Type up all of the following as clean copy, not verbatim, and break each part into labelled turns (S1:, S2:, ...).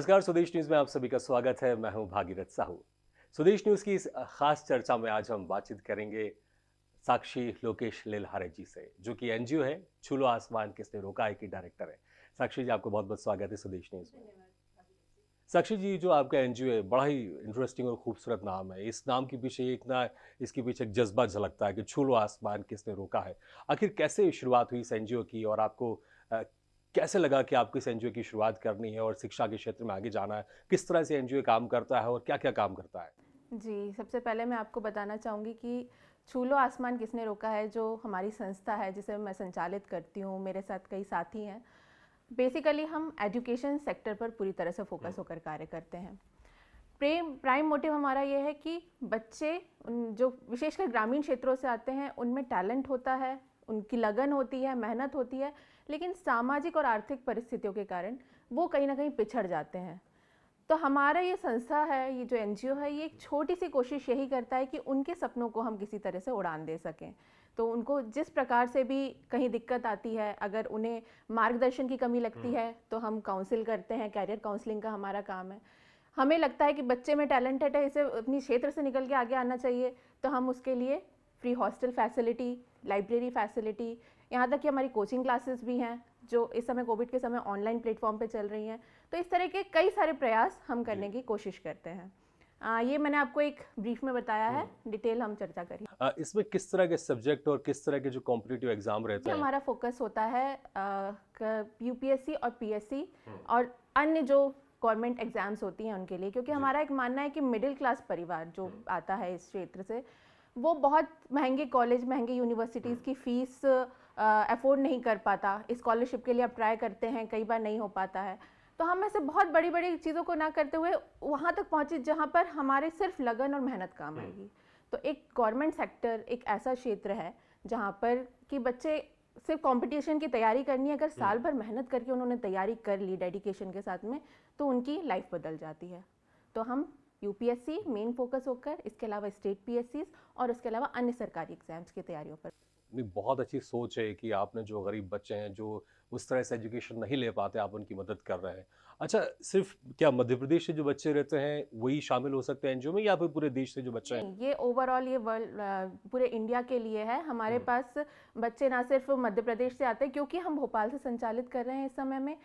S1: नमस्कार, स्वदेश न्यूज में आप सभी का स्वागत है। मैं हूं भागीरथ साहू। स्वदेश न्यूज की इस खास चर्चा में आज हम बातचीत करेंगे साक्षी लोकेश लेल्हारे जी से, जो कि एनजीओ है छू लो आसमान किसने रोका है की डायरेक्टर है। साक्षी जी, आपको बहुत बहुत स्वागत है स्वदेश न्यूज में। साक्षी जी, जो आपका एनजीओ है बड़ा ही इंटरेस्टिंग और खूबसूरत नाम है। इस नाम के पीछे इतना इसके पीछे एक जज्बा झलकता है कि छू लो आसमान किसने रोका है। आखिर कैसे शुरुआत हुई इस एनजीओ की, और आपको कैसे लगा कि आपको इस एनजीओ की शुरुआत करनी है और शिक्षा के क्षेत्र में आगे जाना है? किस तरह से एनजीओ काम करता है और क्या क्या काम करता है?
S2: जी, सबसे पहले मैं आपको बताना चाहूँगी कि छू लो आसमान किसने रोका है जो हमारी संस्था है जिसे मैं संचालित करती हूँ, मेरे साथ कई साथी हैं। बेसिकली हम एजुकेशन सेक्टर पर पूरी तरह से फोकस होकर कार्य करते हैं। प्राइम मोटिव हमारा ये है कि बच्चे जो विशेषकर ग्रामीण क्षेत्रों से आते हैं उनमें टैलेंट होता है, उनकी लगन होती है, मेहनत होती है, लेकिन सामाजिक और आर्थिक परिस्थितियों के कारण वो कहीं ना कहीं पिछड़ जाते हैं। तो हमारा ये संस्था है, ये जो एनजीओ है, ये एक छोटी सी कोशिश यही करता है कि उनके सपनों को हम किसी तरह से उड़ान दे सकें। तो उनको जिस प्रकार से भी कहीं दिक्कत आती है, अगर उन्हें मार्गदर्शन की कमी लगती है तो हम काउंसिल करते हैं, कैरियर काउंसलिंग का हमारा काम है। हमें लगता है कि बच्चे में टैलेंटेड है, इसे अपनी क्षेत्र से निकल के आगे आना चाहिए, तो हम उसके लिए free hostel facility, library facility, यहाँ तक कि हमारी कोचिंग क्लासेस भी हैं जो इस समय कोविड के समय ऑनलाइन प्लेटफॉर्म पे चल रही हैं। तो इस तरह के कई सारे प्रयास हम करने की कोशिश करते हैं। ये मैंने आपको एक ब्रीफ में बताया है, डिटेल हम चर्चा करें।
S1: इसमें किस तरह के सब्जेक्ट और किस तरह के जो कॉम्पिटिटिव एग्जाम रहते हैं?
S2: हमारा फोकस होता है यूपीएससी और पीएससी और अन्य जो गवर्नमेंट एग्जाम्स होती हैं उनके लिए, क्योंकि हमारा एक मानना है कि मिडिल क्लास परिवार जो आता है इस क्षेत्र से, वो बहुत महंगे कॉलेज, महंगे यूनिवर्सिटीज़ की फ़ीस अफोर्ड नहीं कर पाता। स्कॉलरशिप के लिए आप ट्राई करते हैं, कई बार नहीं हो पाता है। तो हम ऐसे बहुत बड़ी बड़ी चीज़ों को ना करते हुए वहाँ तक पहुँचे जहाँ पर हमारे सिर्फ लगन और मेहनत काम आएगी। तो एक गवर्नमेंट सेक्टर एक ऐसा क्षेत्र है जहाँ पर कि बच्चे सिर्फ कंपटीशन की तैयारी करनी है, अगर साल भर मेहनत करके उन्होंने तैयारी कर ली डेडिकेशन के साथ में, तो उनकी लाइफ बदल जाती है। तो हम यूपीएससी मेन फोकस होकर, इसके अलावा स्टेट पीएससीज और उसके अलावा अन्य सरकारी एग्जाम्स की तैयारियों पर।
S1: नहीं, बहुत अच्छी सोच है कि आपने जो गरीब बच्चे हैं जो उस तरह से एजुकेशन नहीं ले पाते, आप उनकी मदद कर रहे हैं। अच्छा, सिर्फ क्या मध्य प्रदेश से जो बच्चे रहते हैं वही शामिल हो सकते हैं एनजीओ में, या फिर पूरे देश से जो बच्चे हैं?
S2: ये ओवरऑल ये वर्ल्ड पूरे इंडिया के लिए है। हमारे पास बच्चे ना सिर्फ मध्य प्रदेश से आते हैं, क्योंकि हम भोपाल से संचालित कर रहे हैं इस समय में,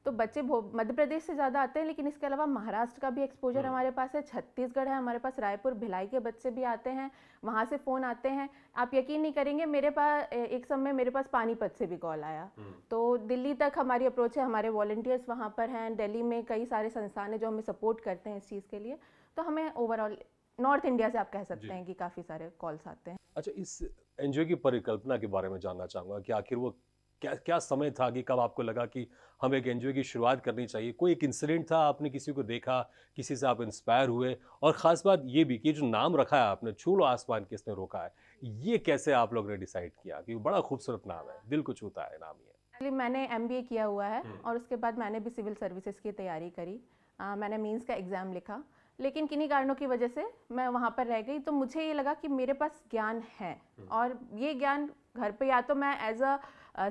S2: तो बच्चे मध्य प्रदेश से ज़्यादा आते हैं, लेकिन इसके अलावा महाराष्ट्र का भी एक्सपोजर हमारे पास है, छत्तीसगढ़ है हमारे पास, रायपुर भिलाई के बच्चे भी आते हैं, वहाँ से फ़ोन आते हैं। आप यकीन नहीं करेंगे, मेरे पास एक समय मेरे पास पानीपत से भी कॉल आया। तो दिल्ली तक हमारी अप्रोच है, हमारे वॉलंटियर्स वहाँ पर हैं, दिल्ली में कई सारे संस्थान हैं जो हमें सपोर्ट करते हैं इस चीज़ के लिए। तो हमें ओवरऑल नॉर्थ इंडिया से आप कह सकते हैं कि काफ़ी सारे कॉल्स आते हैं।
S1: अच्छा, इस एनजीओ की परिकल्पना के बारे में जानना चाहूँगा कि आखिर वो क्या क्या समय था कि कब आपको लगा कि हम एक एनजीओ की शुरुआत करनी चाहिए? कोई एक इंसिडेंट था, आपने किसी को देखा, किसी से आप इंस्पायर हुए? और ख़ास बात ये भी कि जो नाम रखा है आपने, छू लो आसमान किसने रोका है, ये कैसे आप लोग ने डिसाइड किया? कि बड़ा खूबसूरत नाम है, दिल को छूता है नाम ये।
S2: एक्चुअली मैंने एमबीए किया हुआ है और उसके बाद मैंने भी सिविल सर्विसेज की तैयारी करी। मैंने मेंस का एग्ज़ाम लिखा, लेकिन किन्हीं कारणों की वजह से मैं वहाँ पर रह गई। तो मुझे ये लगा कि मेरे पास ज्ञान है, और ये ज्ञान घर पे, या तो मैं as a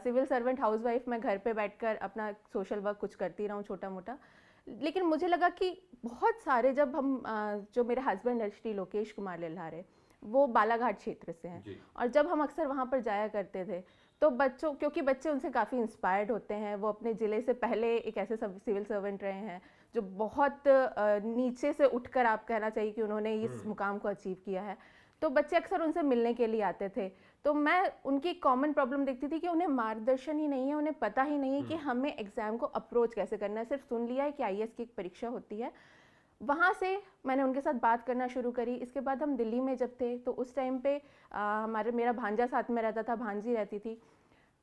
S2: civil servant housewife मैं घर पे बैठकर अपना सोशल वर्क कुछ करती रहूँ छोटा मोटा, लेकिन मुझे लगा कि बहुत सारे, जब हम जो मेरे हस्बैंड है श्री लोकेश कुमार लेल्हारे, वो बालाघाट क्षेत्र से हैं, और जब हम अक्सर वहाँ पर जाया करते थे तो बच्चों, क्योंकि बच्चे उनसे काफ़ी इंस्पायर्ड होते हैं, वो अपने ज़िले से पहले एक ऐसे सब सिविल सर्वेंट रहे हैं जो बहुत नीचे से उठकर आप कहना चाहिए कि उन्होंने इस मुकाम को अचीव किया है। तो बच्चे अक्सर उनसे मिलने के लिए आते थे। तो मैं उनकी कॉमन प्रॉब्लम देखती थी कि उन्हें मार्गदर्शन ही नहीं है, उन्हें पता ही नहीं है कि हमें एग्ज़ाम को अप्रोच कैसे करना है। सिर्फ सुन लिया है कि आईएएस की एक परीक्षा होती है। वहाँ से मैंने उनके साथ बात करना शुरू करी। इसके बाद हम दिल्ली में जब थे तो उस टाइम पे मेरा भांजा साथ में रहता था, भांजी रहती थी।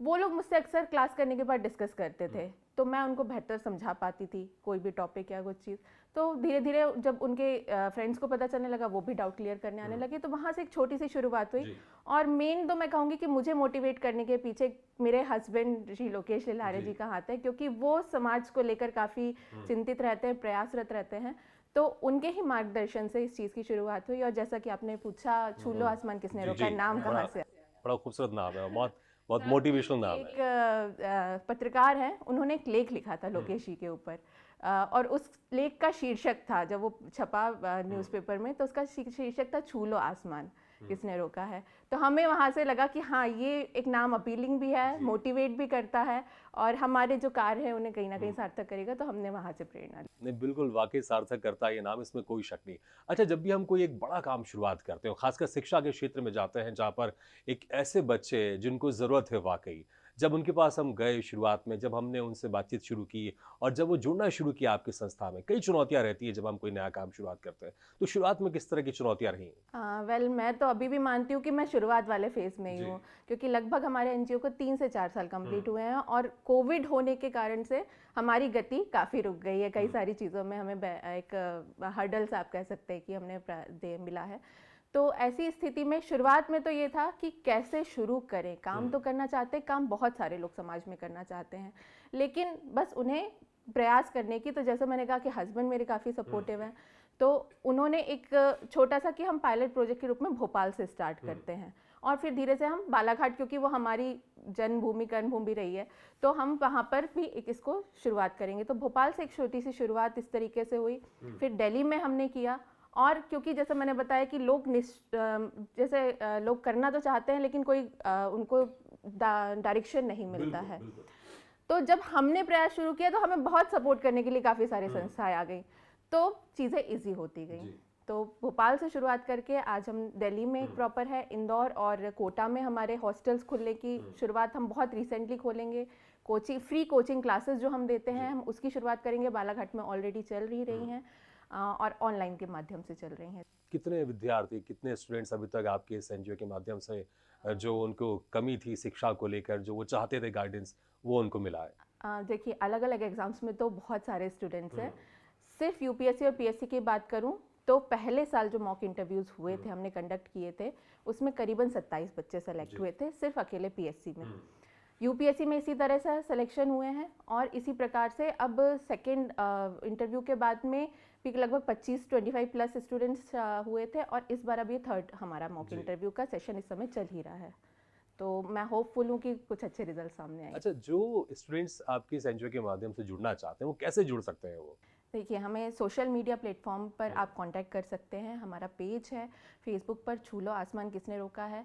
S2: वो लोग मुझसे अक्सर क्लास करने के बाद डिस्कस करते थे, तो मैं उनको बेहतर समझा पाती थी कोई भी टॉपिक या कुछ चीज़। तो धीरे धीरे जब उनके फ्रेंड्स को पता चलने लगा, वो भी डाउट क्लियर करने आने लगे। तो वहाँ से एक छोटी सी शुरुआत हुई। और मेन तो मैं कहूँगी कि मुझे मोटिवेट करने के पीछे मेरे हस्बैंड श्री लोकेश लेल्हारे जी का हाथ है, क्योंकि वो समाज को लेकर काफ़ी चिंतित रहते हैं, प्रयासरत रहते हैं। तो उनके ही मार्गदर्शन से इस चीज़ की शुरुआत हुई। और जैसा कि आपने पूछा, छू लो आसमान किसने रोका, नाम कहाँ से?
S1: बड़ा खूबसूरत नाम है, बहुत बहुत मोटिवेशनल नाम है।
S2: एक पत्रकार है, उन्होंने एक लेख लिखा था लोकेश जी के ऊपर। और उस लेख का शीर्षक था, जब वो छपा न्यूज़पेपर में, तो उसका शीर्षक था छू लो आसमान किसने रोका है। तो हमें वहाँ से लगा कि हाँ, ये एक नाम अपीलिंग भी है, मोटिवेट भी करता है, और हमारे जो कार्य है उन्हें कहीं ना कहीं सार्थक करेगा, तो हमने वहाँ से प्रेरणा ली।
S1: नहीं, बिल्कुल वाकई सार्थक करता है ये नाम, इसमें कोई शक नहीं। अच्छा, जब भी हम कोई एक बड़ा काम शुरुआत करते हो, खासकर शिक्षा के क्षेत्र में जाते हैं जहाँ पर एक ऐसे बच्चे जिनको ज़रूरत है वाकई, जब उनके पास हम गए शुरुआत में, जब हमने उनसे बातचीत शुरू की और जब वो जुड़ना शुरू किया आपकी संस्था में, कई चुनौतियाँ रहती है जब हम कोई नया काम शुरुआत करते हैं, तो शुरुआत में किस तरह की चुनौतियाँ रहीं?
S2: वेल, मैं तो अभी भी मानती हूँ कि मैं शुरुआत वाले फेज में ही
S1: जी।
S2: हूँ, क्योंकि लगभग हमारे एनजीओ को 3 से 4 साल कंप्लीट हुए हैं, और कोविड होने के कारण से हमारी गति काफ़ी रुक गई है। कई सारी चीज़ों में हमें एक हर्डल्स आप कह सकते हैं कि हमने मिला है। तो ऐसी स्थिति में शुरुआत में तो ये था कि कैसे शुरू करें, काम तो करना चाहते हैं, काम बहुत सारे लोग समाज में करना चाहते हैं, लेकिन बस उन्हें प्रयास करने की, तो जैसे मैंने कहा कि हस्बैंड मेरे काफ़ी सपोर्टिव हैं, तो उन्होंने एक छोटा सा कि हम पायलट प्रोजेक्ट के रूप में भोपाल से स्टार्ट करते हैं, और फिर धीरे से हम बालाघाट, क्योंकि वो हमारी जन्मभूमि कर्मभूमि रही है, तो हम वहाँ पर भी एक इसको शुरुआत करेंगे। तो भोपाल से एक छोटी सी शुरुआत इस तरीके से हुई, फिर दिल्ली में हमने किया, और क्योंकि जैसे मैंने बताया कि लोग लोग करना तो चाहते हैं, लेकिन कोई उनको डायरेक्शन नहीं मिलता है। तो जब हमने प्रयास शुरू किया तो हमें बहुत सपोर्ट करने के लिए काफ़ी सारी संस्थाएं आ गई, तो चीज़ें इजी होती गई। तो भोपाल से शुरुआत करके आज हम दिल्ली में एक प्रॉपर है, इंदौर और कोटा में हमारे हॉस्टल्स खुलने की शुरुआत हम बहुत रिसेंटली खोलेंगे। कोचिंग, फ्री कोचिंग क्लासेस जो हम देते हैं, हम उसकी शुरुआत करेंगे। बालाघाट में ऑलरेडी चल रही हैं, और ऑनलाइन के माध्यम से चल रही हैं।
S1: कितने विद्यार्थी, कितने स्टूडेंट्स अभी तक आपके इस एनजीओ के माध्यम से जो उनको कमी थी शिक्षा को लेकर, जो वो चाहते थे गाइडेंस, वो उनको मिला है?
S2: देखिए, अलग अलग एग्जाम्स में तो बहुत सारे स्टूडेंट्स हैं। सिर्फ यूपीएससी और पीएससी की बात करूं तो पहले साल जो मॉक इंटरव्यूज़ हुए थे, हमने कंडक्ट किए थे, उसमें करीबन 27 बच्चे सेलेक्ट हुए थे, सिर्फ अकेले पीएससी में। यूपीएससी में इसी तरह से सिलेक्शन हुए हैं, और इसी प्रकार से अब सेकेंड इंटरव्यू के बाद में भी लगभग 25 प्लस स्टूडेंट्स हुए थे, और इस बार अभी थर्ड हमारा मॉक इंटरव्यू का सेशन इस समय चल ही रहा है। तो मैं होपफुल हूँ कि कुछ अच्छे रिजल्ट सामने आएंगे।
S1: अच्छा, जो स्टूडेंट्स आपके इस एनजीओ के माध्यम से जुड़ना चाहते हैं, वो कैसे जुड़ सकते हैं? वो
S2: देखिए, हमें सोशल मीडिया प्लेटफॉर्म पर आप कांटेक्ट कर सकते हैं। हमारा पेज है फेसबुक पर, छू लो आसमान किसने रोका है।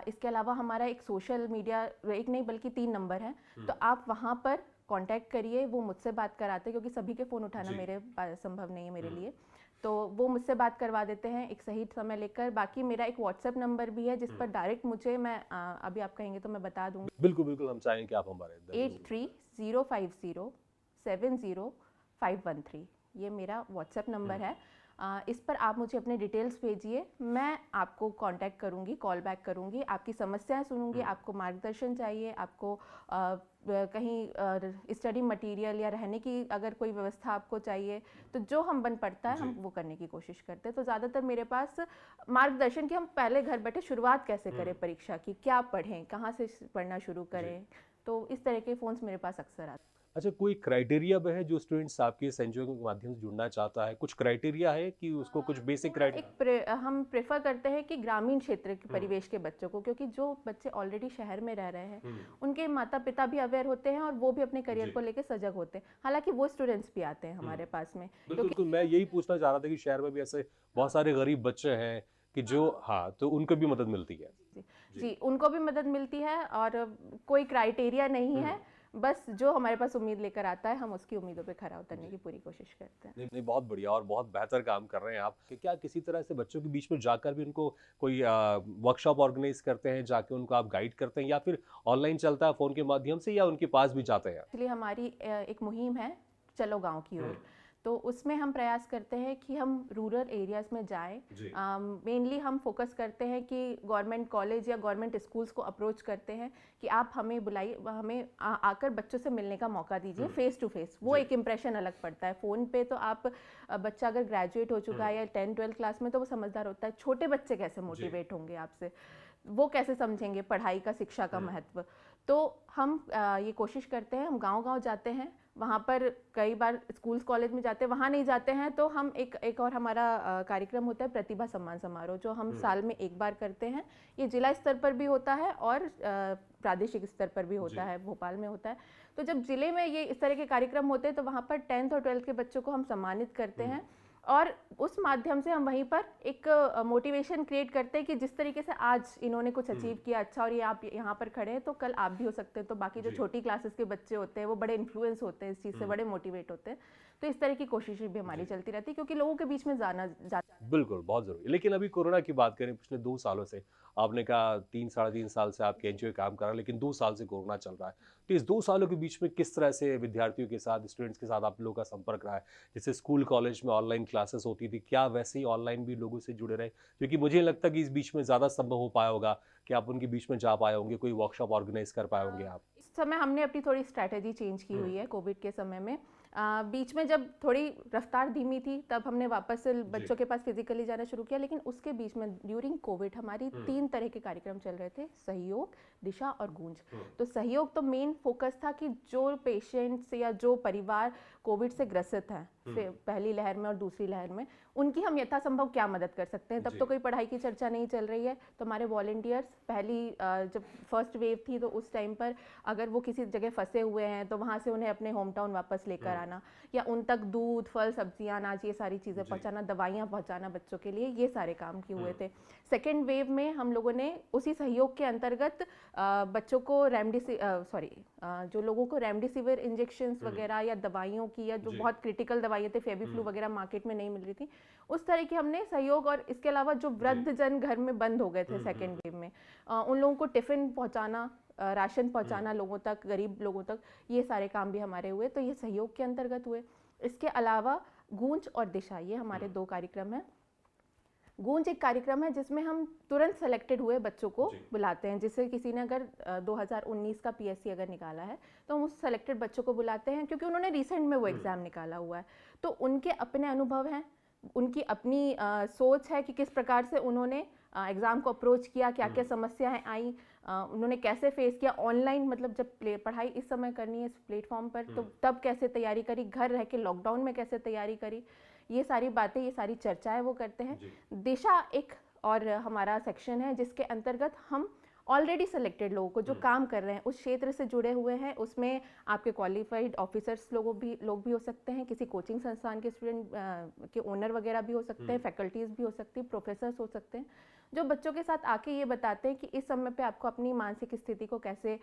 S2: इसके अलावा हमारा एक सोशल मीडिया, एक नहीं बल्कि 3 नंबर हैं, तो आप वहाँ पर कांटेक्ट करिए। वो मुझसे बात कराते हैं, क्योंकि सभी के फ़ोन उठाना मेरे संभव नहीं है मेरे लिए, तो वो मुझसे बात करवा देते हैं एक सही समय लेकर। बाकी मेरा एक व्हाट्सएप नंबर भी है, जिस पर डायरेक्ट मुझे, मैं अभी आप कहेंगे तो मैं बता दूँगी।
S1: बिल्कुल बिल्कुल, हम चाहेंगे कि आप हमारे
S2: 83050513, ये मेरा व्हाट्सएप नंबर है। इस पर आप मुझे अपने डिटेल्स भेजिए, मैं आपको कांटेक्ट करूंगी, कॉल बैक करूंगी, आपकी समस्याएं सुनूंगी। आपको मार्गदर्शन चाहिए, आपको कहीं स्टडी मटेरियल या रहने की अगर कोई व्यवस्था आपको चाहिए, तो जो हम बन पड़ता है हम वो करने की कोशिश करते हैं। तो ज़्यादातर मेरे पास मार्गदर्शन कि हम पहले घर बैठे शुरुआत कैसे करें परीक्षा की, क्या पढ़ें, कहाँ से पढ़ना शुरू करें, तो इस तरह के फ़ोन्स मेरे पास अक्सर आते हैं।
S1: अच्छा, कोई क्राइटेरिया है जो स्टूडेंट्स आपके इस एनजीओ के माध्यम से जुड़ना चाहता है? कुछ क्राइटेरिया है कि उसको कुछ बेसिक क्राइटेरिया?
S2: हम प्रेफर करते हैं कि ग्रामीण क्षेत्र के परिवेश के बच्चों को, क्योंकि जो बच्चे ऑलरेडी शहर में रह रहे हैं, उनके माता पिता भी अवेयर होते हैं और वो भी अपने करियर को लेकर सजग होते हैं। हालांकि वो स्टूडेंट्स भी आते हैं हमारे पास में।
S1: बिल्कुल, मैं यही पूछना चाह रहा था कि शहर में भी ऐसे बहुत सारे गरीब बच्चे हैं कि जो, हाँ, तो उनको भी मदद मिलती है?
S2: जी, उनको भी मदद मिलती है, और कोई क्राइटेरिया नहीं है, बस जो हमारे पास उम्मीद लेकर आता है हम उसकी उम्मीदों पे खरा उतरने की पूरी कोशिश करते हैं।
S1: नहीं, बहुत बढ़िया और बहुत बेहतर काम कर रहे हैं आप। कि क्या किसी तरह से बच्चों के बीच में जाकर भी उनको कोई वर्कशॉप ऑर्गेनाइज करते हैं, जाके उनको आप गाइड करते हैं, या फिर ऑनलाइन चलता है फ़ोन के माध्यम से, या उनके पास भी जाते हैं?
S2: इसलिए हमारी एक मुहिम है, चलो गांव की ओर, तो उसमें हम प्रयास करते हैं कि हम रूरल एरियाज़ में जाएं। मेनली हम फोकस करते हैं कि गवर्नमेंट कॉलेज या गवर्नमेंट स्कूल्स को अप्रोच करते हैं कि आप हमें बुलाइए, हमें आकर बच्चों से मिलने का मौका दीजिए फेस टू फेस। वो एक इम्प्रेशन अलग पड़ता है। फ़ोन पे तो आप, बच्चा अगर ग्रेजुएट हो चुका है या 10-12 क्लास में, तो वो समझदार होता है। छोटे बच्चे कैसे मोटिवेट होंगे आपसे, वो कैसे समझेंगे पढ़ाई का, शिक्षा का महत्व। तो हम ये कोशिश करते हैं, हम गांव-गांव जाते हैं, वहाँ पर कई बार स्कूल्स कॉलेज में जाते हैं, वहाँ नहीं जाते हैं तो हम एक और हमारा कार्यक्रम होता है प्रतिभा सम्मान समारोह, जो हम साल में एक बार करते हैं। ये जिला स्तर पर भी होता है और प्रादेशिक स्तर पर भी होता है, भोपाल में होता है। तो जब जिले में ये इस तरह के कार्यक्रम होते हैं तो वहाँ पर 10th और 12th के बच्चों को हम सम्मानित करते हैं और उस माध्यम से हम वहीं पर एक मोटिवेशन क्रिएट करते हैं कि जिस तरीके से आज इन्होंने कुछ अचीव किया अच्छा और ये आप यहाँ पर खड़े हैं तो कल आप भी हो सकते हैं। तो बाकी जो छोटी क्लासेस के बच्चे होते हैं वो बड़े इन्फ्लुएंस होते हैं इस चीज़ से, बड़े मोटिवेट होते हैं। तो इस तरह की कोशिशें भी हमारी चलती रहती है क्योंकि लोगों के बीच में जाना
S1: बिल्कुल बहुत जरूरी। लेकिन अभी कोरोना की बात करें, पिछले 2 सालों से आपने कहा 3 साढ़े 3 साल से आपके एनजीओ काम कर रहा है, लेकिन 2 साल से कोरोना चल रहा है। तो इस 2 सालों के बीच में किस तरह से विद्यार्थियों के साथ, स्टूडेंट्स के साथ आप लोगों का संपर्क रहा है? जैसे स्कूल कॉलेज में ऑनलाइन क्लासेस होती थी, क्या वैसे ही ऑनलाइन भी लोगों से जुड़े रहे? क्योंकि मुझे लगता है कि इस बीच में ज़्यादा संभव हो पाया होगा कि आप उनके बीच में जा पाए होंगे, कोई वर्कशॉप ऑर्गेनाइज कर पाए होंगे आप।
S2: इस समय हमने अपनी थोड़ी स्ट्रैटेजी चेंज की हुई है कोविड के समय में। बीच में जब थोड़ी रफ्तार धीमी थी तब हमने वापस से बच्चों के पास फिजिकली जाना शुरू किया, लेकिन उसके बीच में ड्यूरिंग कोविड हमारी 3 तरह के कार्यक्रम चल रहे थे, सहयोग, दिशा और गूंज। तो सहयोग तो मेन फोकस था कि जो पेशेंट्स या जो परिवार कोविड से ग्रसित हैं पहली लहर में और दूसरी लहर में, उनकी हम यथासंभव क्या मदद कर सकते हैं। तब तो कोई पढ़ाई की चर्चा नहीं चल रही है, तो हमारे वॉलंटियर्स पहली जब फर्स्ट वेव थी तो उस टाइम पर अगर वो किसी जगह फंसे हुए हैं तो वहाँ से उन्हें अपने होम टाउन वापस लेकर आना या उन तक दूध, फल, सब्जियां, अनाज, ये सारी चीज़ें पहुँचाना, दवाइयाँ पहुँचाना बच्चों के लिए, ये सारे काम किए हुए थे। सेकेंड वेव में हम लोगों ने उसी सहयोग के अंतर्गत बच्चों को जो लोगों को रेमडेसिविर इंजेक्शंस वगैरह या दवाइयों की या जो बहुत क्रिटिकल दवाइयाँ थे, फेविफ्लू वगैरह मार्केट में नहीं मिल रही थी, उस तरह की हमने सहयोग। और इसके अलावा जो वृद्ध जन घर में बंद हो गए थे सेकेंड वेव में, उन लोगों को टिफिन पहुंचाना, राशन पहुंचाना लोगों तक, गरीब लोगों तक, ये सारे काम भी हमारे हुए। तो ये सहयोग के अंतर्गत हुए। इसके अलावा गूंज और दिशा, ये हमारे 2 कार्यक्रम हैं। गूंज एक कार्यक्रम है जिसमें हम तुरंत सेलेक्टेड हुए बच्चों को बुलाते हैं। जिससे किसी ने अगर 2019 का पीएससी अगर निकाला है तो हम उस सेलेक्टेड बच्चों को बुलाते हैं क्योंकि उन्होंने रिसेंट में वो एग्ज़ाम निकाला हुआ है। तो उनके अपने अनुभव हैं, उनकी अपनी सोच है कि किस प्रकार से उन्होंने एग्ज़ाम को अप्रोच किया, क्या क्या समस्याएं आई, उन्होंने कैसे फेस किया ऑनलाइन, मतलब जब पढ़ाई इस समय करनी है इस प्लेटफॉर्म पर तो तब कैसे तैयारी करी, घर रह के लॉकडाउन में कैसे तैयारी करी, ये सारी बातें, ये सारी चर्चाएं वो करते हैं। दिशा एक और हमारा सेक्शन है जिसके अंतर्गत हम ऑलरेडी सेलेक्टेड लोगों को जो काम कर रहे हैं, उस क्षेत्र से जुड़े हुए हैं, उसमें आपके क्वालिफाइड ऑफिसर्स लोग भी हो सकते हैं, किसी कोचिंग संस्थान के स्टूडेंट के ओनर वगैरह भी हो सकते हैं, फैकल्टीज भी हो सकती हैं, प्रोफेसर्स हो सकते हैं, जो बच्चों के साथ आके ये बताते हैं कि इस समय पे आपको अपनी मानसिक स्थिति को कैसे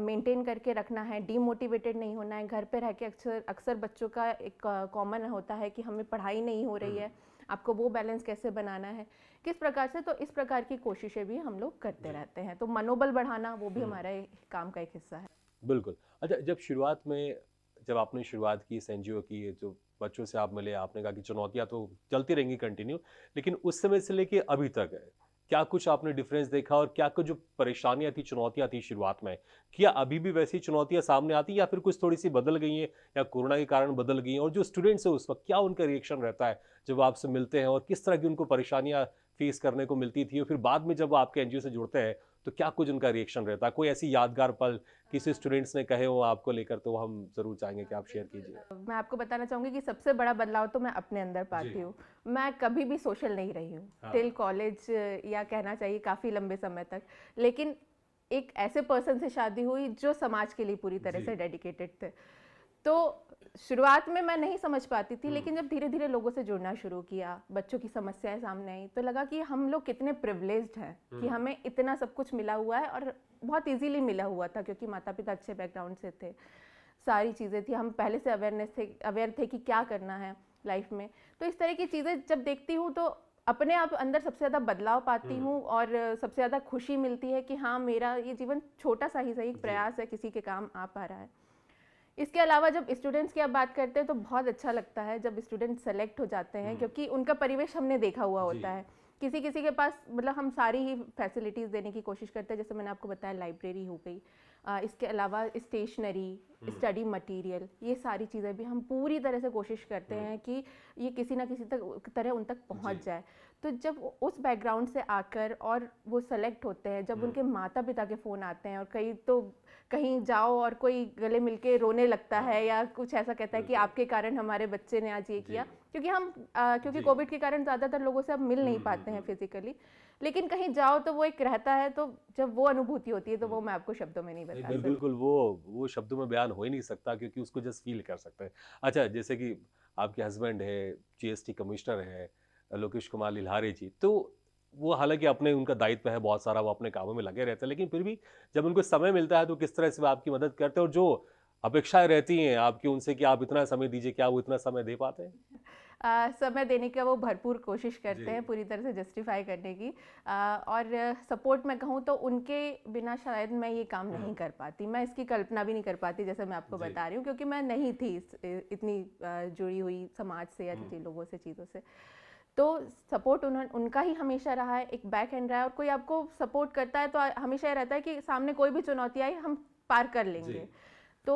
S2: मेंटेन करके रखना है, डीमोटिवेटेड नहीं होना है। घर पे रह के अक्सर बच्चों का एक कॉमन होता है कि हमें पढ़ाई नहीं हो रही है, आपको वो बैलेंस कैसे बनाना है, किस प्रकार से। तो इस प्रकार की कोशिशें भी हम लोग करते रहते हैं। तो मनोबल बढ़ाना वो भी हमारे काम का एक हिस्सा है।
S1: बिल्कुल। अच्छा, जब आपने शुरुआत की इस एनजीओ की, जो बच्चों से आप मिले, आपने कहा कि चुनौतियां तो चलती रहेंगी कंटिन्यू, लेकिन उस समय से लेके अभी तक है, क्या कुछ आपने डिफरेंस देखा और क्या कुछ जो परेशानियां थी, चुनौतियां थी शुरुआत में, क्या अभी भी वैसी चुनौतियां सामने आती हैं या फिर कुछ थोड़ी सी बदल गई हैं या कोरोना के कारण बदल गई हैं? और जो स्टूडेंट्स हैं उस वक्त क्या उनका रिएक्शन रहता है जब आपसे मिलते हैं और किस तरह की उनको परेशानियां फेस करने को मिलती थी, और फिर बाद में जब वो आपके एनजीओ से जुड़ते हैं तो क्या कुछ उनका रिएक्शन रहता है? कोई ऐसी यादगार पल किसी स्टूडेंट्स ने कहे हो आपको लेकर, तो हम जरूर चाहेंगे कि आप शेयर कीजिए।
S2: मैं आपको बताना चाहूँगी कि सबसे बड़ा बदलाव तो मैं अपने अंदर पाती हूँ। मैं कभी भी सोशल नहीं रही हूँ टिल कॉलेज, या कहना चाहिए काफ़ी लंबे समय तक। लेकिन एक ऐसे पर्सन से शादी हुई जो समाज के लिए पूरी तरह से डेडिकेटेड थे। तो शुरुआत में मैं नहीं समझ पाती थी, लेकिन जब धीरे धीरे लोगों से जुड़ना शुरू किया, बच्चों की समस्याएं सामने आई, तो लगा कि हम लोग कितने प्रिविलेज्ड हैं कि हमें इतना सब कुछ मिला हुआ है, और बहुत इजीली मिला हुआ था क्योंकि माता पिता अच्छे बैकग्राउंड से थे, सारी चीज़ें थी, हम पहले से अवेयर थे कि क्या करना है लाइफ में। तो इस तरह की चीज़ें जब देखती हूँ तो अपने आप अंदर सबसे ज़्यादा बदलाव पाती हूँ और सबसे ज़्यादा खुशी मिलती है कि हाँ, मेरा ये जीवन छोटा सा ही सही प्रयास है, किसी के काम आ पा रहा है। इसके अलावा जब स्टूडेंट्स की आप बात करते हैं तो बहुत अच्छा लगता है जब स्टूडेंट सेलेक्ट हो जाते हैं, क्योंकि उनका परिवेश हमने देखा हुआ होता है। किसी किसी के पास मतलब हम सारी ही फैसिलिटीज़ देने की कोशिश करते हैं, जैसे मैंने आपको बताया लाइब्रेरी हो गई, इसके अलावा स्टेशनरी, स्टडी मटेरियल, ये सारी चीज़ें भी हम पूरी तरह से कोशिश करते हैं कि ये किसी ना किसी तरह उन तक पहुंच जाए। तो जब उस बैकग्राउंड से आकर और वो सेलेक्ट होते हैं, जब उनके माता पिता के फ़ोन आते हैं और कई तो कहीं जाओ और कोई गले मिलके रोने लगता है या कुछ ऐसा कहता है कि आपके कारण हमारे बच्चे ने आज ये किया, क्योंकि कोविड के कारण ज़्यादातर लोगों से अब मिल नहीं पाते हैं फिजिकली, लेकिन कहीं जाओ तो वो एक रहता है। तो जब वो अनुभूति होती है तो वो मैं आपको शब्दों में नहीं बता सकती।
S1: बिल्कुल वो शब्दों में बयान हो ही नहीं सकता, क्योंकि उसको जस्ट फील कर सकते हैं। अच्छा, जैसे कि आपके हस्बैंड है, जीएसटी कमिश्नर है, लोकेश कुमार लिल्हारे जी, तो वो हालांकि अपने उनका दायित्व है बहुत सारा, वो अपने कामों में लगे रहते हैं, लेकिन फिर भी जब उनको समय मिलता है तो किस तरह से वो आपकी मदद करते हैं, और जो अपेक्षाएं रहती हैं आपकी उनसे कि आप इतना समय दीजिए, क्या वो इतना समय दे पाते हैं?
S2: समय देने का वो भरपूर कोशिश करते हैं, पूरी तरह से जस्टिफाई करने की। और सपोर्ट मैं कहूँ तो उनके बिना शायद मैं ये काम नहीं कर पाती, मैं इसकी कल्पना भी नहीं कर पाती, जैसे मैं आपको बता रही हूँ, क्योंकि मैं नहीं थी इतनी जुड़ी हुई समाज से या लोगों से, चीज़ों से। तो सपोर्ट उनका ही हमेशा रहा है, एक बैक हैंड रहा है। और कोई आपको सपोर्ट करता है तो हमेशा ये रहता है कि सामने कोई भी चुनौती आई हम पार कर लेंगे। तो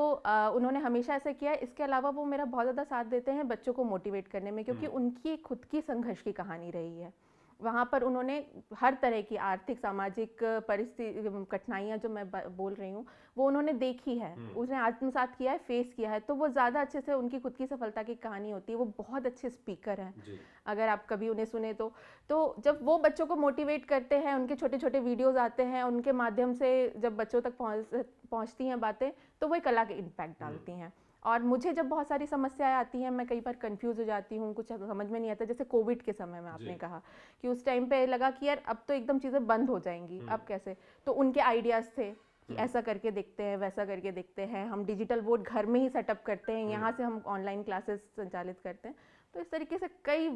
S2: उन्होंने हमेशा ऐसा किया है। इसके अलावा वो मेरा बहुत ज़्यादा साथ देते हैं बच्चों को मोटिवेट करने में, क्योंकि उनकी खुद की संघर्ष की कहानी रही है। वहाँ पर उन्होंने हर तरह की आर्थिक सामाजिक परिस्थिति कठिनाइयाँ जो मैं बोल रही हूँ वो उन्होंने देखी है, उसने आत्मसात किया है, फेस किया है। तो वो ज़्यादा अच्छे से उनकी खुद की सफलता की कहानी होती है। वो बहुत अच्छे स्पीकर हैं, अगर आप कभी उन्हें सुने तो जब वो बच्चों को मोटिवेट करते हैं, उनके छोटे छोटे वीडियोज़ आते हैं, उनके माध्यम से जब बच्चों तक पहुँचती हैं बातें, तो वो एक अलग इम्पैक्ट डालती हैं। और मुझे जब बहुत सारी समस्याएं आती हैं, मैं कई बार कंफ्यूज हो जाती हूँ, कुछ समझ में नहीं आता। जैसे कोविड के समय में आपने कहा कि उस टाइम पे लगा कि यार अब तो एकदम चीज़ें बंद हो जाएंगी, अब कैसे। तो उनके आइडियाज़ थे कि ऐसा करके देखते हैं, वैसा करके देखते हैं, हम डिजिटल बोर्ड घर में ही सेटअप करते हैं, यहाँ से हम ऑनलाइन क्लासेस संचालित करते हैं। तो इस तरीके से कई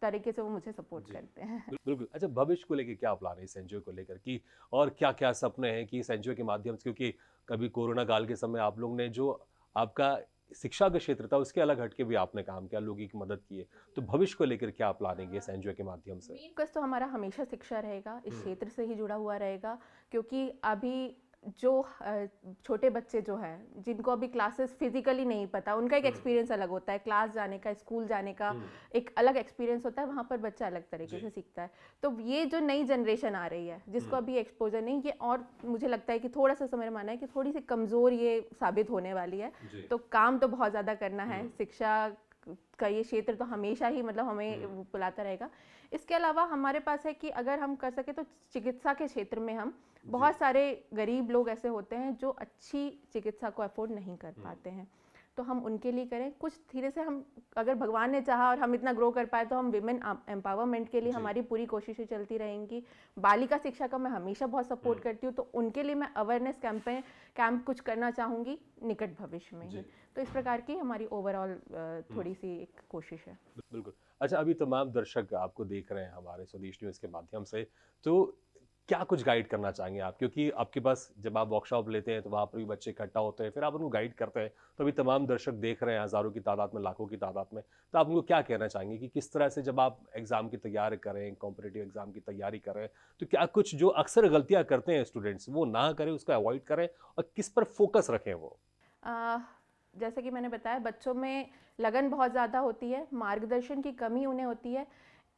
S2: तरीके से वो मुझे सपोर्ट करते हैं।
S1: बिल्कुल। अच्छा, भविष्य को लेकर क्या प्लान है इस एनजीओ को लेकर की, और क्या क्या सपने हैं कि इस एनजीओ के माध्यम से, क्योंकि कभी कोरोना काल के समय आप लोग ने जो आपका शिक्षा का क्षेत्र था उसके अलग हटके भी आपने काम किया, लोगों की मदद की है, तो भविष्य को लेकर क्या प्लानिंग है इस एनजीओ के माध्यम से?
S2: फोकस तो हमारा हमेशा शिक्षा रहेगा, इस क्षेत्र से ही जुड़ा हुआ रहेगा। क्योंकि अभी जो छोटे बच्चे जो हैं जिनको अभी क्लासेस फिजिकली नहीं पता, उनका एक एक्सपीरियंस अलग होता है, क्लास जाने का, स्कूल जाने का एक अलग एक्सपीरियंस होता है, वहाँ पर बच्चा अलग तरीके से सीखता है। तो ये जो नई जनरेशन आ रही है जिसको अभी एक्सपोजर नहीं, ये और मुझे लगता है कि थोड़ा सा समय माना है कि थोड़ी सी कमज़ोर ये साबित होने वाली है। तो काम तो बहुत ज़्यादा करना है, शिक्षा का ये क्षेत्र तो हमेशा ही मतलब हमें बुलाता रहेगा। इसके अलावा हमारे पास है कि अगर हम कर सके तो चिकित्सा के क्षेत्र में हम बहुत सारे गरीब लोग ऐसे होते हैं जो अच्छी चिकित्सा को अफोर्ड नहीं कर पाते हैं, तो हम उनके लिए करें कुछ। धीरे से हम, अगर भगवान ने चाहा और हम इतना ग्रो कर पाए, तो हम विमेन एम्पावरमेंट के लिए हमारी पूरी कोशिशें चलती रहेंगी। बालिका शिक्षा का मैं हमेशा बहुत सपोर्ट करती हूँ, तो उनके लिए मैं अवेयरनेस कैंप कुछ करना चाहूँगी निकट भविष्य में ही। तो इस प्रकार की हमारी ओवरऑल थोड़ी सी एक कोशिश है।
S1: बिल्कुल। अच्छा, अभी तमाम दर्शक आपको देख रहे हैं हमारे स्वदेश न्यूज़ के माध्यम से, तो क्या कुछ गाइड करना चाहेंगे आप? क्योंकि आपके पास जब आप वर्कशॉप लेते हैं तो वहाँ पर भी बच्चे इकट्ठा होते हैं, फिर आप उनको गाइड करते हैं, तो अभी तमाम दर्शक देख रहे हैं हज़ारों की तादाद में, लाखों की तादाद में, तो आप उनको क्या कहना चाहेंगे कि किस तरह से जब आप एग्ज़ाम की तैयारी करें, कॉम्पिटिटिव एग्ज़ाम की तैयारी करें, तो क्या कुछ जो अक्सर गलतियाँ करते हैं स्टूडेंट्स वो ना करें, उसको अवॉइड करें, और किस पर फोकस रखें वो?
S2: जैसे कि मैंने बताया, बच्चों में लगन बहुत ज़्यादा होती है, मार्गदर्शन की कमी उन्हें होती है।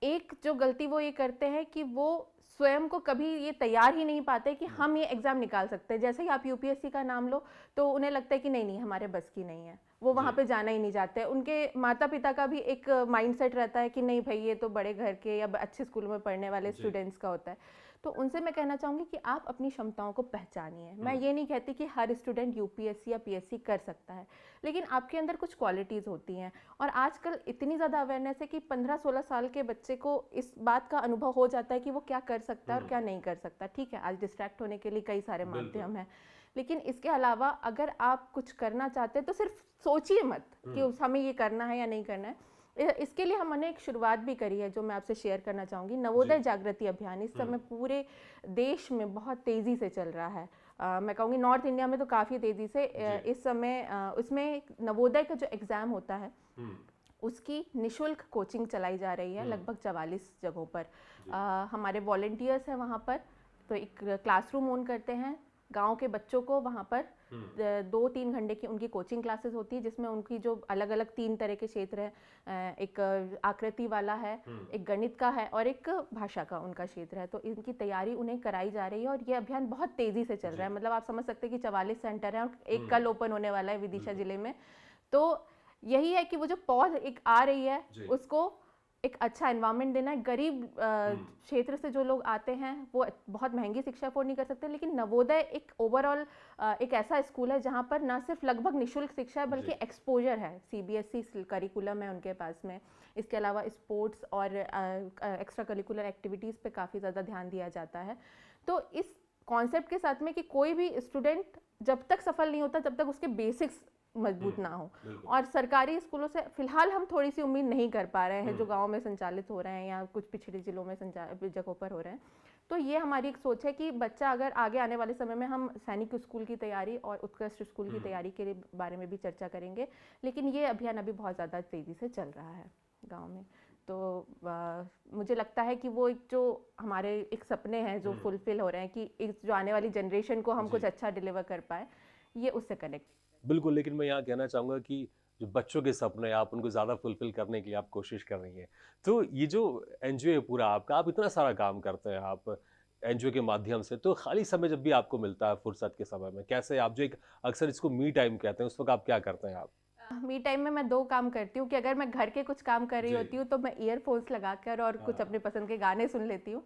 S2: एक जो गलती वो ये करते हैं कि वो स्वयं को कभी ये तैयार ही नहीं पाते कि हम ये एग्ज़ाम निकाल सकते हैं। जैसे ही आप यूपीएससी का नाम लो तो उन्हें लगता है कि नहीं नहीं हमारे बस की नहीं है, वो वहाँ पे जाना ही नहीं चाहते। उनके माता पिता का भी एक माइंडसेट रहता है कि नहीं भाई ये तो बड़े घर के या अच्छे स्कूल में पढ़ने वाले स्टूडेंट्स का होता है। तो उनसे मैं कहना चाहूँगी कि आप अपनी क्षमताओं को पहचानिए। मैं ये नहीं कहती कि हर स्टूडेंट यूपीएससी या पीएससी कर सकता है, लेकिन आपके अंदर कुछ क्वालिटीज़ होती हैं। और आजकल इतनी ज़्यादा अवेयरनेस है कि 15-16 साल के बच्चे को इस बात का अनुभव हो जाता है कि वो क्या कर सकता है और क्या नहीं कर सकता। ठीक है, आज डिस्ट्रैक्ट होने के लिए कई सारे माध्यम हैं, लेकिन इसके अलावा अगर आप कुछ करना चाहते हैं तो सिर्फ सोचिए मत कि हमें ये करना है या नहीं करना है। इसके लिए हमने एक शुरुआत भी करी है जो मैं आपसे शेयर करना चाहूँगी। नवोदय जागृति अभियान इस समय पूरे देश में बहुत तेज़ी से चल रहा है। मैं कहूँगी नॉर्थ इंडिया में तो काफ़ी तेज़ी से इस समय उसमें नवोदय का जो एग्ज़ाम होता है उसकी निशुल्क कोचिंग चलाई जा रही है लगभग 44 जगहों पर। हमारे वॉलंटियर्स हैं वहाँ पर, तो एक क्लासरूम ओन करते हैं, गांव के बच्चों को वहाँ पर 2-3 घंटे की उनकी कोचिंग क्लासेस होती है, जिसमें उनकी जो अलग अलग 3 तरह के क्षेत्र हैं, एक आकृति वाला है, एक गणित का है और एक भाषा का उनका क्षेत्र है। तो इनकी तैयारी उन्हें कराई जा रही है और ये अभियान बहुत तेज़ी से चल रहा है। मतलब आप समझ सकते हैं कि 44 सेंटर हैं और एक कल ओपन होने वाला है विदिशा जिले में। तो यही है कि वो जो पौध एक आ रही है उसको एक अच्छा एनवायरनमेंट देना है। गरीब क्षेत्र से जो लोग आते हैं वो बहुत महंगी शिक्षा अफोर्ड नहीं कर सकते, लेकिन नवोदय एक ओवरऑल एक ऐसा स्कूल है जहाँ पर ना सिर्फ लगभग निःशुल्क शिक्षा है बल्कि एक्सपोजर है। CBSE करिकुलम है उनके पास में। इसके अलावा स्पोर्ट्स और एक्स्ट्रा करिकुलर एक्टिविटीज़ पे काफ़ी ज़्यादा ध्यान दिया जाता है। तो इस कॉन्सेप्ट के साथ में कि कोई भी स्टूडेंट जब तक सफल नहीं होता तब तक उसके बेसिक्स मजबूत ना हो, और सरकारी स्कूलों से फिलहाल हम थोड़ी सी उम्मीद नहीं कर पा रहे हैं जो गांव में संचालित हो रहे हैं या कुछ पिछड़े जिलों में जगहों पर हो रहे हैं। तो ये हमारी एक सोच है कि बच्चा अगर आगे आने वाले समय में हम सैनिक स्कूल की तैयारी और उत्कृष्ट स्कूल की तैयारी के बारे में भी चर्चा करेंगे, लेकिन ये अभियान अभी बहुत ज़्यादा तेज़ी से चल रहा है गाँव में। तो मुझे लगता है कि वो एक जो हमारे एक सपने हैं जो फुलफिल हो रहे हैं कि एक जो आने वाली जनरेशन को हम कुछ अच्छा डिलीवर कर पाए, ये उससे कनेक्ट।
S1: बिल्कुल, लेकिन मैं यहाँ कहना चाहूँगा कि जो बच्चों के सपने हैं आप उनको ज़्यादा फुलफिल करने के लिए आप कोशिश कर रही हैं। तो ये जो एनजीओ है पूरा आपका, आप इतना सारा काम करते हैं आप एनजीओ के माध्यम से, तो खाली समय जब भी आपको मिलता है फुर्सत के समय में, कैसे आप जो एक अक्सर इसको मी टाइम कहते हैं, उस वक्त आप क्या करते हैं आप?
S2: मी टाइम में मैं 2 काम करती हूँ कि अगर मैं घर के कुछ काम कर रही होती हूँ तो मैं ईयरफोन्स लगाकर और कुछ अपने पसंद के गाने सुन लेती हूँ।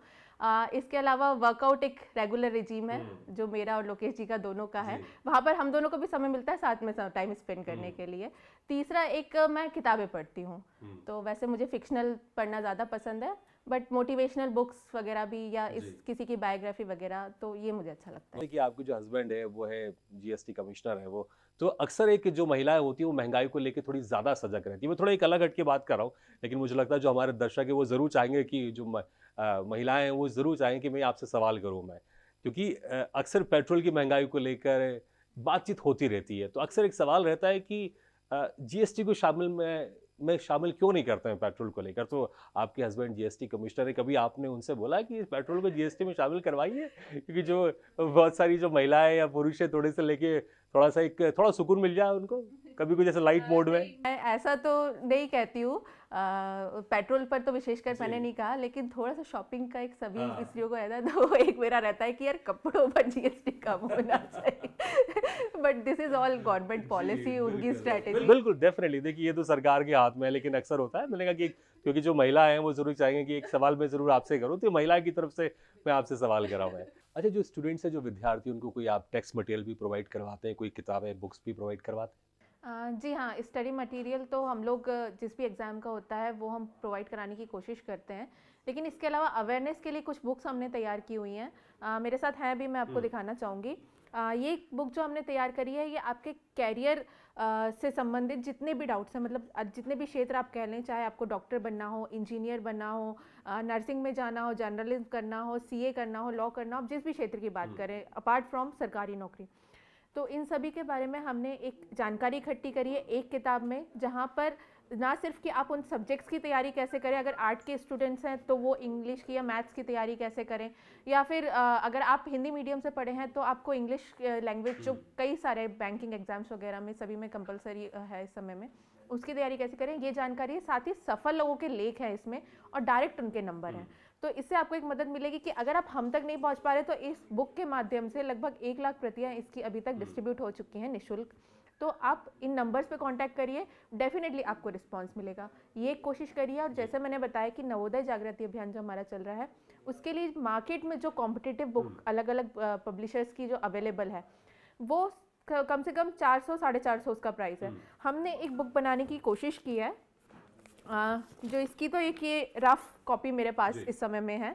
S2: इसके अलावा वर्कआउट एक रेगुलर रिजीम है जो मेरा और लोकेश जी का दोनों का है। वहाँ पर हम दोनों को भी समय मिलता है साथ में टाइम स्पेंड करने के लिए। तीसरा एक मैं किताबें पढ़ती हूँ। तो वैसे मुझे फिक्शनल पढ़ना ज़्यादा पसंद है, बट मोटिवेशनल बुक्स वगैरह भी या किसी की बायोग्राफी वगैरह, तो ये मुझे अच्छा लगता है।
S1: कि आपके जो हस्बैंड है वो है जीएसटी कमिश्नर है वो, तो अक्सर एक जो महिलाएं होती है वो महंगाई को लेकर थोड़ी ज़्यादा सजग रहती है। मैं थोड़ा एक अलग हट के बात कर रहा हूँ, लेकिन मुझे लगता है जो हमारे दर्शक है वो ज़रूर चाहेंगे कि जो महिलाएं हैं वो ज़रूर चाहेंगे कि मैं आपसे सवाल करूँ मैं, क्योंकि अक्सर पेट्रोल की महंगाई को लेकर बातचीत होती रहती है। तो अक्सर एक सवाल रहता है कि जीएसटी को शामिल क्यों नहीं करते हैं पेट्रोल को लेकर। तो आपके हस्बैंड जीएसटी कमिश्नर है, कभी आपने उनसे बोला कि पेट्रोल को जीएसटी में शामिल करवाइए, क्योंकि जो बहुत सारी जो महिलाएं या पुरुष है थोड़े से लेके थोड़ा सुकून मिल जाए उनको कभी कुछ ऐसा लाइट मोड में?
S2: मैं ऐसा तो नहीं कहती हूँ, पेट्रोल पर तो विशेषकर मैंने नहीं कहा, लेकिन थोड़ा सा शॉपिंग का एक सभी स्त्रियों को रहता है, तो एक मेरा रहता है कि यार कपड़ों पर जीएसटी कम होना चाहिए। But this is all government policy, उनकी स्ट्रेटेजी।
S1: बिल्कुल डेफिनेटली, देखिए ये तो सरकार के हाथ में है, लेकिन अक्सर होता है मैंने कहा कि क्योंकि जो महिला है वो जरूर चाहेंगे कि एक सवाल मैं जरूर आपसे करूँ, तो महिला की तरफ से मैं आपसे सवाल कर रहा हूँ। अच्छा, जो स्टूडेंट्स है, जो विद्यार्थी, उनको कोई आप टेक्स्ट मटेरियल भी प्रोवाइड करवाते हैं, कोई किताबें बुक्स भी प्रोवाइड करवाते हैं?
S2: जी हाँ, स्टडी मटेरियल तो हम लोग जिस भी एग्ज़ाम का होता है वो हम प्रोवाइड कराने की कोशिश करते हैं, लेकिन इसके अलावा अवेयरनेस के लिए कुछ बुक्स हमने तैयार की हुई हैं। मेरे साथ हैं भी, मैं आपको दिखाना चाहूँगी। ये बुक जो हमने तैयार करी है ये आपके कैरियर से संबंधित जितने भी डाउट्स हैं, मतलब जितने भी क्षेत्र आप कह लें, चाहे आपको डॉक्टर बनना हो, इंजीनियर बनना हो, नर्सिंग में जाना हो, जर्नलिज्म करना हो, सीए करना हो, लॉ करना हो, जिस भी क्षेत्र की बात करें अपार्ट फ्रॉम सरकारी नौकरी, तो इन सभी के बारे में हमने एक जानकारी इकट्ठी करी है एक किताब में, जहाँ पर ना सिर्फ कि आप उन सब्जेक्ट्स की तैयारी कैसे करें, अगर आर्ट के स्टूडेंट्स हैं तो वो इंग्लिश की या मैथ्स की तैयारी कैसे करें, या फिर अगर आप हिंदी मीडियम से पढ़े हैं तो आपको इंग्लिश लैंग्वेज जो कई सारे बैंकिंग एग्जाम्स वगैरह में सभी में कंपलसरी है इस समय में, उसकी तैयारी कैसे करें, ये जानकारी है। साथ ही सफल लोगों के लेख हैं इसमें और डायरेक्ट उनके नंबर हैं, तो इससे आपको एक मदद मिलेगी कि अगर आप हम तक नहीं पहुंच पा रहे तो इस बुक के माध्यम से लगभग 1 लाख प्रतियां इसकी अभी तक डिस्ट्रीब्यूट हो चुकी हैं निःशुल्क। तो आप इन नंबर्स पे कांटेक्ट करिए, डेफिनेटली आपको रिस्पांस मिलेगा। ये कोशिश करिए। और जैसे मैंने बताया कि नवोदय जागृति अभियान जो हमारा चल रहा है, उसके लिए मार्केट में जो कॉम्पिटिटिव बुक अलग अलग पब्लिशर्स की जो अवेलेबल है वो कम से कम 400 450 उसका प्राइस है। हमने एक बुक बनाने की कोशिश की है, जो इसकी तो एक ये रफ कॉपी मेरे पास इस समय में है,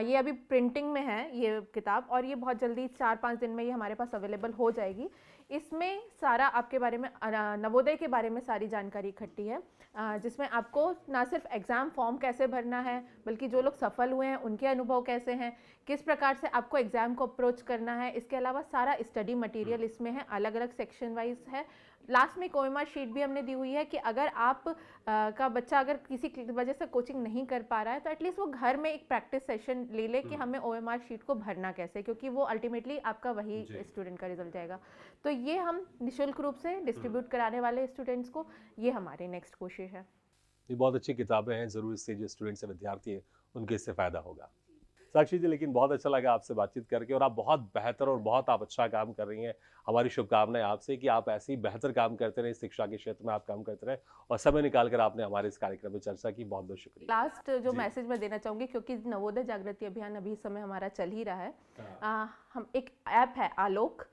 S2: ये अभी प्रिंटिंग में है ये किताब, और ये बहुत जल्दी 4-5 दिन में ये हमारे पास अवेलेबल हो जाएगी। इसमें सारा आपके बारे में, नवोदय के बारे में सारी जानकारी इकट्ठी है, जिसमें आपको ना सिर्फ एग्ज़ाम फॉर्म कैसे भरना है, बल्कि जो लोग सफल हुए हैं उनके अनुभव कैसे हैं, किस प्रकार से आपको एग्ज़ाम को अप्रोच करना है, इसके अलावा सारा स्टडी मटेरियल इसमें है, अलग अलग सेक्शन वाइज है। लास्ट में एक OMR शीट भी हमने दी हुई है कि अगर आप का बच्चा अगर किसी वजह से कोचिंग नहीं कर पा रहा है तो एटलीस्ट वो घर में एक प्रैक्टिस सेशन ले ले कि हमें OMR शीट को भरना कैसे, क्योंकि वो अल्टीमेटली आपका वही स्टूडेंट का रिजल्ट जाएगा। तो ये हम निःशुल्क रूप से डिस्ट्रीब्यूट कराने वाले स्टूडेंट्स को, ये हमारी नेक्स्ट कोशिश है।
S1: ये बहुत अच्छी किताबें हैं, ज़रूर इससे जो स्टूडेंट्स हैं, विद्यार्थी हैं, उनके इससे फ़ायदा होगा। साक्षी जी, लेकिन बहुत अच्छा लगा आपसे बातचीत करके, और आप बहुत बेहतर और बहुत आप अच्छा काम कर रही हैं। हमारी शुभकामनाएं आपसे कि आप ऐसे ही बेहतर काम करते रहें, शिक्षा के क्षेत्र में आप काम करते रहें, और समय निकाल कर आपने हमारे इस कार्यक्रम में चर्चा की, बहुत बहुत शुक्रिया।
S2: लास्ट जो मैसेज मैं देना चाहूँगी, क्योंकि नवोदय जागृति अभियान अभी इस समय हमारा चल ही रहा है, हम एक ऐप है आलोक,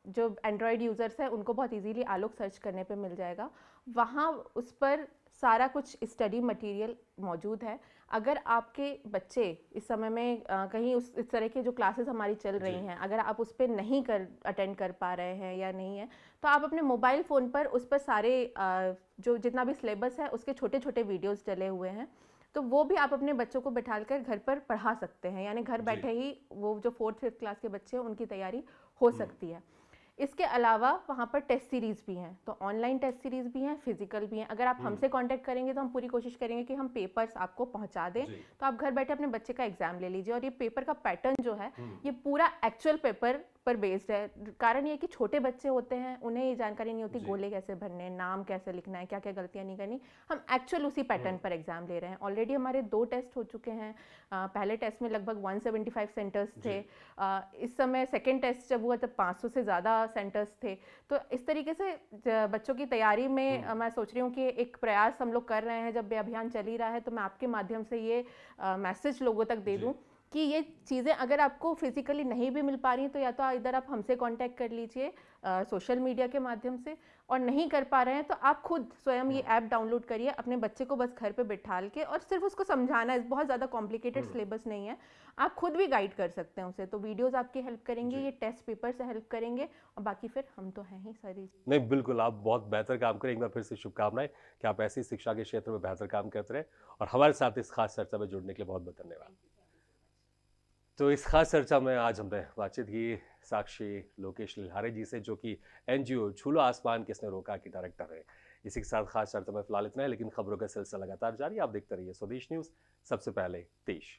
S2: जो एंड्रॉयड यूज़र्स हैं उनको बहुत इजीली आलोक सर्च करने पे मिल जाएगा। वहाँ उस पर सारा कुछ स्टडी मटेरियल मौजूद है। अगर आपके बच्चे इस समय में कहीं इस तरह के जो क्लासेस हमारी चल रही हैं, अगर आप उस पर नहीं अटेंड कर पा रहे हैं या नहीं है, तो आप अपने मोबाइल फ़ोन पर उस पर सारे जो जितना भी सिलेबस है उसके छोटे छोटे वीडियोज़ डले हुए हैं, तो वो भी आप अपने बच्चों को बैठाकर घर पर पढ़ा सकते हैं। यानी घर बैठे ही वो जो 4th-5th क्लास के बच्चे हैं उनकी तैयारी हो सकती है। इसके अलावा वहाँ पर टेस्ट सीरीज़ भी हैं, तो ऑनलाइन टेस्ट सीरीज़ भी हैं, फिजिकल भी हैं। अगर आप हमसे कांटेक्ट करेंगे तो हम पूरी कोशिश करेंगे कि हम पेपर्स आपको पहुँचा दें, तो आप घर बैठे अपने बच्चे का एग्ज़ाम ले लीजिए। और ये पेपर का पैटर्न जो है ये पूरा एक्चुअल पेपर पर बेस्ड है। कारण ये कि छोटे बच्चे होते हैं, उन्हें ये जानकारी नहीं होती गोले कैसे भरने, नाम कैसे लिखना है, क्या क्या गलतियाँ नहीं करनी। हम एक्चुअल उसी पैटर्न पर एग्ज़ाम ले रहे हैं। ऑलरेडी हमारे 2 टेस्ट हो चुके हैं। पहले टेस्ट में लगभग 175 सेंटर्स थे। इस समय सेकेंड टेस्ट जब हुआ तब 500 से ज़्यादा सेंटर्स थे। तो इस तरीके से बच्चों की तैयारी में मैं सोच रही हूँ कि एक प्रयास हम लोग कर रहे हैं। जब ये अभियान चल ही रहा है तो मैं आपके माध्यम से ये मैसेज लोगों तक दे दूँ कि ये चीज़ें अगर आपको फिजिकली नहीं भी मिल पा रही तो या तो इधर आप हमसे कांटेक्ट कर लीजिए सोशल मीडिया के माध्यम से, और नहीं कर पा रहे हैं तो आप खुद स्वयं ये ऐप डाउनलोड करिए, अपने बच्चे को बस घर पे बिठाल के और सिर्फ उसको समझाना है। बहुत ज़्यादा कॉम्प्लिकेटेड सिलेबस नहीं है, आप खुद भी गाइड कर सकते हैं उसे। तो वीडियोज़ आपकी हेल्प करेंगे, ये टेस्ट पेपर से हेल्प करेंगे, और बाकी फिर हम तो हैं ही सारी।
S1: नहीं, बिल्कुल, आप बहुत बेहतर काम करें। एक बार फिर से शुभकामनाएं कि आप ऐसी शिक्षा के क्षेत्र में बेहतर काम करते रहें, और हमारे साथ इस खास चर्चा में जुड़ने के लिए बहुत बहुत धन्यवाद। तो इस खास चर्चा में आज हमने बातचीत की साक्षी लोकेश लिल्हारे जी से, जो कि NGO छूलो आसमान किसने रोका की डायरेक्टर है। इसी के साथ खास चर्चा में फिलहाल इतना है, लेकिन खबरों का सिलसिला लगातार जारी। आप देखते रहिए स्वदेश न्यूज़, सबसे पहले देश।